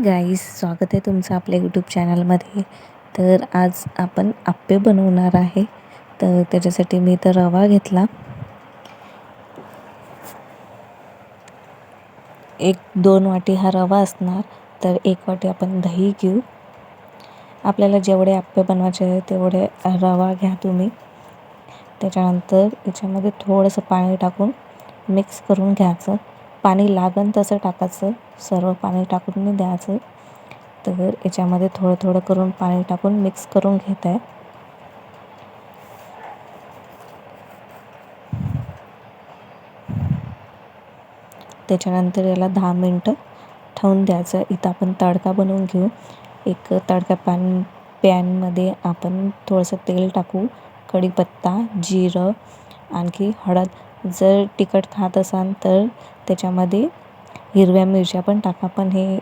गाईस, स्वागत आहे तुमचं आपल्या यूट्यूब चॅनलमध्ये. तर आज आपण आप्पे बनवणार आहे. तर त्याच्यासाठी मी तर रवा घेतला, 1-2 वाटी हा रवा असणार. तर 1 वाटी आपण दही घेऊ. आपल्याला जेवढे आप्पे बनवायचे आहे तेवढे रवा घ्या तुम्ही. त्याच्यानंतर याच्यामध्ये थोडंसं पाणी टाकून मिक्स करून घ्यायचं. पाणी लागन तसं टाकायचं, सर्व पाणी टाकून नाही द्यायचं. तर याच्यामध्ये थोडं थोडं करून पाणी टाकून मिक्स करून घेत आहे. त्याच्यानंतर याला 10 मिनटं ठेवून द्यायचं. इथं आपण तडका बनवून घेऊ. एक तडका पॅनमध्ये आपण थोडंसं तेल टाकू, कढीपत्ता, जिरं, आणखी हळद. जर तिखट खात असाल तर त्याच्यामध्ये हिरव्या मिरच्या पण टाका. पण हे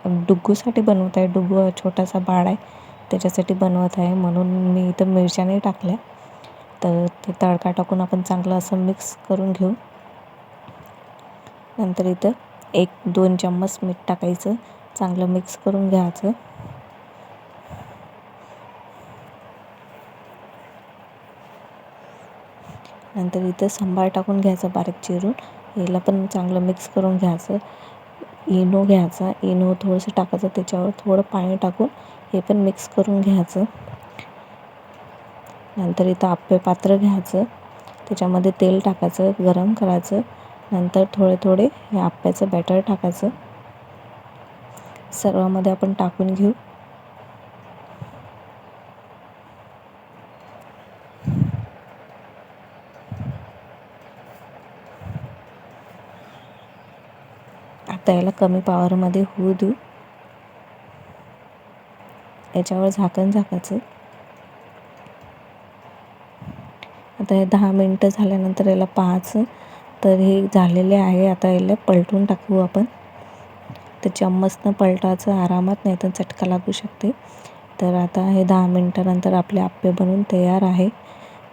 डुग्गूसाठी बनवत आहे. डुग्गू छोटासा बाळ आहे, त्याच्यासाठी बनवत आहे, म्हणून मी इथं मिरच्या नाही टाकल्या. तर ते तडका टाकून आपण चांगलं असं मिक्स करून घेऊ. नंतर इथं 1-2 चम्मच मीठ टाकायचं, चांगलं मिक्स करून घ्यायचं. नंतर इथं सांबार टाकून घ्यायचं बारीक चिरून. याला पण चांगलं मिक्स करून घ्यायचं. इनो घ्यायचा, इनो थोडंसं टाकायचं, त्याच्यावर थोडं पाणी टाकून हे पण मिक्स करून घ्यायचं. नंतर इथं आप्पे पात्र घ्यायचं, त्याच्यामध्ये तेल टाकायचं, गरम करायचं. नंतर थोडे थोडे हे आप्प्याचं बॅटर टाकायचं. सर्वामध्ये आपण टाकून घेऊ. आता याला कमी पॉवरमध्ये होऊ देऊ. याच्यावर झाकण झाकायचं. आता हे 10 मिनटं झाल्यानंतर याला पाहायचं, तर हे झालेले आहे. आता याला पलटून टाकू आपण. तर चम्मचनं पलटायचं आरामात, नाही तर चटका लागू शकते. तर आता हे 10 मिनटानंतर आपले आप्पे बनवून तयार आहे.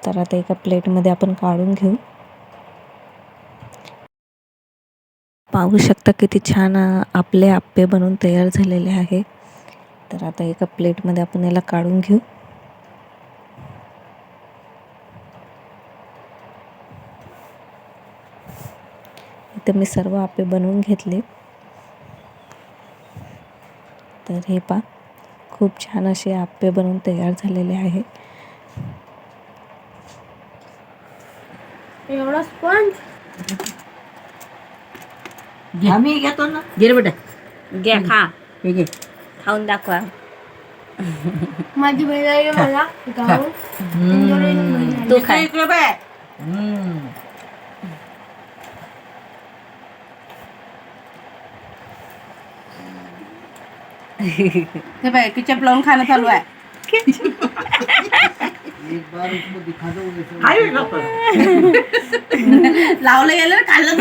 तर आता एका प्लेटमध्ये आपण काढून घेऊ. पाहू शकता किती छान आपले आप्पे बनवून तयार झालेले आहे. तर आता एका प्लेटमध्ये आपण याला काढून घेऊ. इथे मी सर्व आप्पे बनवून घेतले. तर हे पहा, खूप छान असे आप्पे बनवून तयार झालेले आहे. एवढा स्पंज आम्ही घेतो ना. घे बेटा, घ्या, खा, हे घे. खाऊन दाखवा. माझी बहीण आहे मला गावाहून. तू खा. इकडे बाय. ते बाय किचप लावून खाणं चालू आहे. लावलं गेलं खाल्लं.